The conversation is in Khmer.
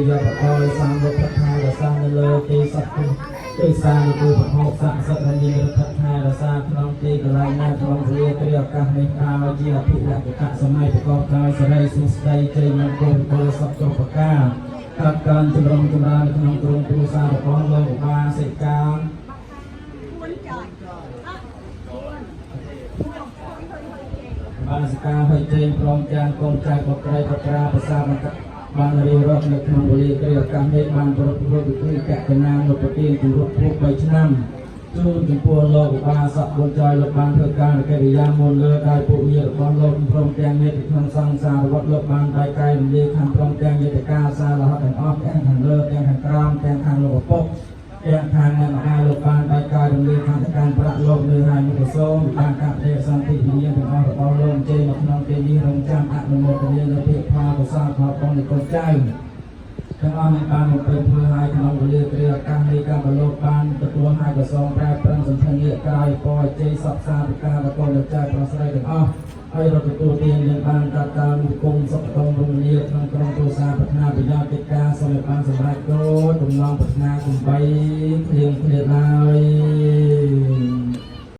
យកបកយសាមលោកប្រថារសានៅលើទីសត្វទីសានគឺប្រហោស័ក្តិសិទ្ធិនិរថថារសាក្នុងទីកន្លែងណាក្នុងគ្រាគ្រាឱកាសនេះថាជាអភិលក្ខណៈសម័យប្រកបដោយសេរីសុខស្ដីជ័យមង្គលពលសុខចុះប្រការកាត់កើនចម្រុងចម្រើនក្នុងក្រុមគ្រួសាររបស់លោកឧបាសិកាបាសិកាហើយជ័យព្រមទាំងកូនចៅបុត្រីបុត្រាប្រសាមន្តបានរៀបរាប់នៅក្នុងវេលាគ្រាឱកាសនេះបានប្រពៃពិធីកកណានុប្រទានគម្រប់ខួប3ឆ្នាំជូនចំពោះលោកឧបាសកបុត្រចៅលោកបានធ្វើការកិរិយាមុនលើដោយពួកញាតិរបស់លោកព្រមទាំងញាតិក្នុងសង្សារវត្តលោកបានបែកកាយរំលាយខាងព្រមទាំងញាតិការសាររហ័សទាំងអស់ទាំងខាងលើទាំងខាងក្រោមទាំងខាងលោកឪពុកទាំងខាងអ្នកមហាលោកបានបែកកាយរំលាយខាងការប្រាក់លោកនៅហើយមុខសូមបានកាប់ទេសន្តិវិញ្ញាណទាំងអស់របស់លោកជ័យមកក្នុងពេលនេះរងចាំអនុមោទនានៅភាពផលកុសលផលបុណ្យនៃកូនចៅទាំងអស់នេះបានមកពេលធ្វើឲ្យក្នុងវេលាគ្រាឱកាសនេះកម្មលោកបានទទួលឲ្យប្រសងប្រែប្រឹងសន្ធិនិកក្រោយពរជ័យសពសាប្រការកូនចៅប្រុសស្រីទាំងអស់ហើយរកទទួលទាននឹងបានកាត់តាមគុំសុខតុងរមនាក្នុងក្រុមគ្រួសារប្រាថ្នាប្រយោជន៍កិច្ចការសូមឲ្យបានសម្រេចគោលបំណងប្រាថ្នាគំបីគ្លៀងគ្លាតឡើយ